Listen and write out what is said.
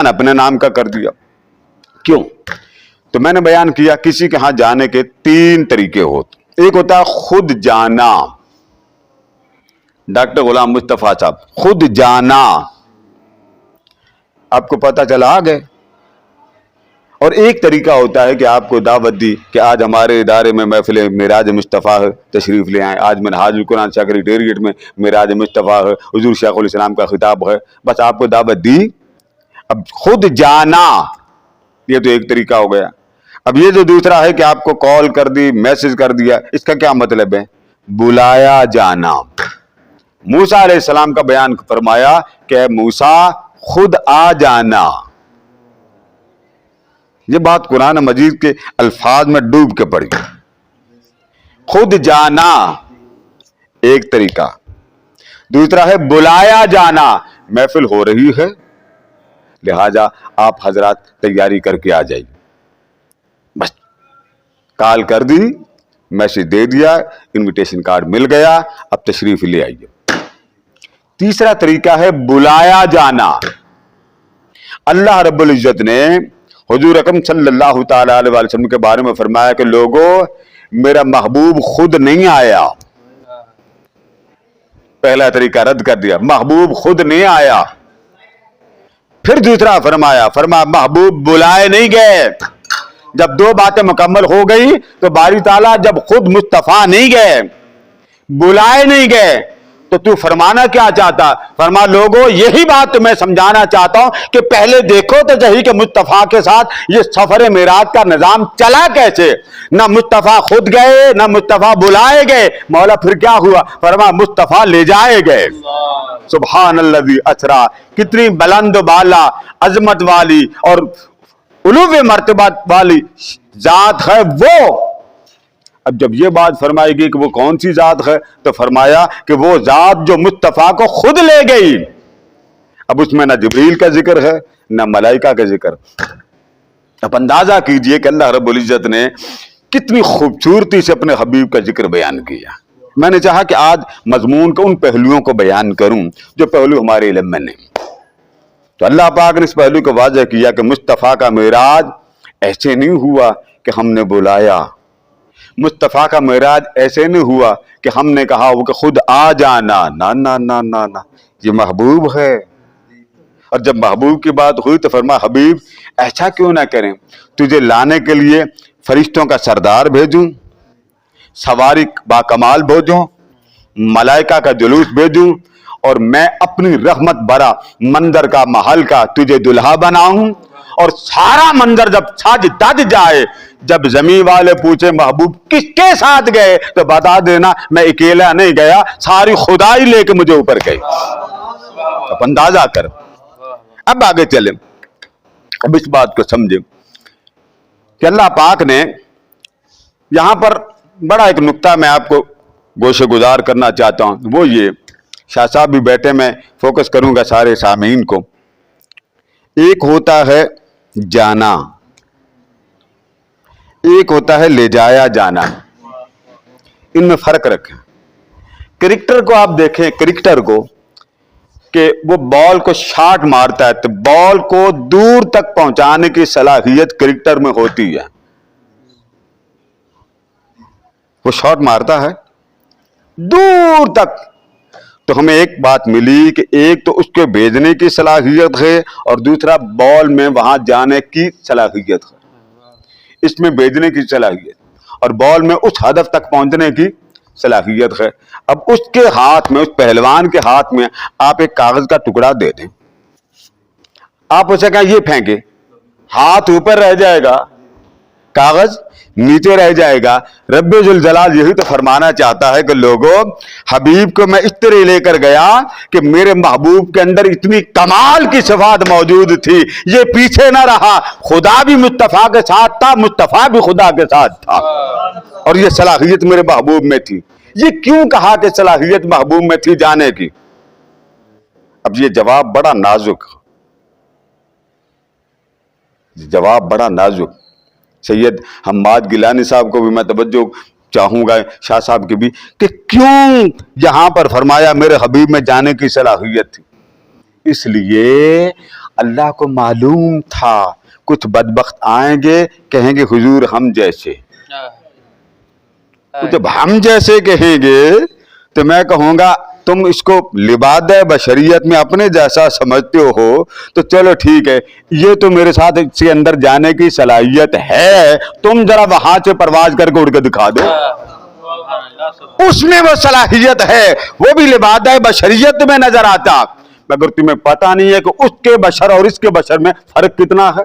अपने नाम का कर दिया। क्यों? तो मैंने बयान किया किसी के यहां जाने के 3 तरीके होते। एक होता है खुद जाना, डॉक्टर गुलाम मुस्तफा साहब खुद जाना, आपको पता चला आ गए। और एक तरीका होता है कि आपको दावत दी कि आज हमारे इदारे में महफिल मिराज मुस्तफ़ा है, तशरीफ़ ले आए। आज मिनहाजुल कुरान सेक्रेटेरिएट में मिराज मुस्तफ़ा है, हुजूर शेखुल इस्लाम का खिताब है, बस आपको दावत दी। अब खुद जाना, ये तो एक तरीका हो गया। अब ये जो दूसरा है कि आपको कॉल कर दी, मैसेज कर दिया, इसका क्या मतलब है? बुलाया जाना। मूसा अलैहिस्सलाम का बयान फरमाया कि मूसा खुद आ जाना। ये बात कुरान मजीद के अल्फाज में डूब के पड़ी। खुद जाना एक तरीका, दूसरा है बुलाया जाना। महफिल हो रही है, लिहाजा आप हजरात तैयारी करके आ जाइए। बस कॉल कर दी, मैसेज दे दिया, इनविटेशन कार्ड मिल गया, अब तशरीफ ले आइए। तीसरा तरीका है बुलाया जाना। अल्लाह रब्बुल इज्जत ने हुजूर अकरम सल्लल्लाहु तआला अलैहि वसल्लम के बारे में फरमाया कि लोगों, मेरा महबूब खुद नहीं आया। पहला तरीका रद्द कर दिया, महबूब खुद नहीं आया। फिर दूसरा फरमाया महबूब बुलाए नहीं गए। जब 2 बातें मुकम्मल हो गई तो बारी ताला जब खुद मुस्तफा नहीं गए, बुलाए नहीं गए, तो तू फरमाना क्या चाहता? फरमा लोगों, यही बात मैं समझाना चाहता हूं कि पहले देखो तो सही कि मुस्तफा के साथ ये सफर मेराज का निजाम चला कैसे। ना मुस्तफा खुद गए, ना मुस्तफा बुलाए गए। मौला फिर क्या हुआ? फरमा मुस्तफा ले जाए गए। सुभान अल्लाजी असरा, कितनी बुलंद बाला अजमत वाली और उलूवे मर्तबा वाली जात है वो। अब जब ये बात फरमाएगी कि वो कौन सी जात है, तो फरमाया कि वो जात जो मुस्तफा को खुद ले गई। अब उसमें ना जिब्रील का जिक्र है, ना मलाइका का जिक्र। अब अंदाजा कीजिए कि अल्लाह रब्बुल इज्जत ने कितनी खूबसूरती से अपने हबीब का जिक्र बयान किया। मैंने चाहा कि आज मजमून के उन पहलुओं को बयान करूं जो पहलू हमारे इल्म में नहीं। तो अल्लाह पाक ने इस पहलू को वाज़ह किया कि मुस्तफा का मेराज ऐसे नहीं हुआ कि हमने बुलाया। मुस्तफा का मेराज ऐसे नहीं हुआ कि हमने कहा वो कि खुद आ जाना। ना ना ना ना ना, ये महबूब है। और जब महबूब की बात हुई तो फरमा हबीब ऐसा क्यों ना करें, तुझे लाने के लिए फरिश्तों का सरदार भेजूं, सवारी बाकमाल भेजूं, मलाइका का जुलूस भेजूं, और मैं अपनी रहमत भरा मंजर का महल का तुझे दुल्हा बनाऊं। और सारा मंजर जब सज धज जाए, जब जमीन वाले पूछे महबूब किसके साथ गए, तो बता देना मैं अकेला नहीं गया, सारी खुदाई लेके मुझे ऊपर गई। अब अंदाजा कर। अब आगे चले, अब इस बात को समझे कि अल्लाह पाक ने यहां पर बड़ा एक नुक्ता मैं आपको गोशे गुजार करना चाहता हूं। वो ये, शाह साहब भी बैठे, मैं फोकस करूंगा सारे सामीन को। एक होता है जाना, एक होता है ले जाया जाना। इनमें फर्क रखें। क्रिकेटर को आप देखें, क्रिकेटर को कि वो बॉल को शॉट मारता है तो बॉल को दूर तक पहुंचाने की सलाहियत क्रिकेटर में होती है। वो शॉट मारता है दूर तक। तो हमें एक बात मिली कि एक तो उसके भेजने की सलाहियत है और दूसरा बॉल में वहां जाने की सलाहियत है। इसमें भेजने की सलाहियत और बॉल में उस हदफ तक पहुंचने की सलाहियत है। अब उसके हाथ में, उस पहलवान के हाथ में आप एक कागज का टुकड़ा दे दें, आप उसे कहें ये फेंके, हाथ ऊपर रह जाएगा, कागज नीचे रह जाएगा। रब्बे जुल जलाल यही तो फरमाना चाहता है कि लोगों, हबीब को मैं इस तरह लेकर गया कि मेरे महबूब के अंदर इतनी कमाल की सिफात मौजूद थी, ये पीछे ना रहा। खुदा भी मुस्तफा के साथ था, मुस्तफा भी खुदा के साथ था, और ये सलाहियत मेरे महबूब में थी। ये क्यों कहा कि सलाहियत महबूब में थी जाने की? अब ये जवाब बड़ा नाजुक, जवाब बड़ा नाजुक। सैयद हम्माद गिलानी साहब को भी मैं तवज्जो चाहूंगा, शाह साहब की भी, कि क्यों यहां पर फरमाया मेरे हबीब में जाने की सलाहियत थी। इसलिए اللہ کو معلوم تھا کچھ بدبخت آئیں گے کہیں گے حضور ہم جیسے. جب ہم جیسے کہیں گے تو میں کہوں گا تم اس کو لباد بشریت میں اپنے جیسا سمجھتے ہو تو چلو ٹھیک ہے, یہ تو میرے ساتھ اس کے اندر جانے کی صلاحیت ہے, تم ذرا وہاں سے پرواز کر کے اڑ کے دکھا دو. اس میں وہ صلاحیت ہے, وہ بھی لباد بشریت میں نظر آتا, مگر تمہیں پتہ نہیں ہے کہ اس کے بشر اور اس کے بشر میں فرق کتنا ہے.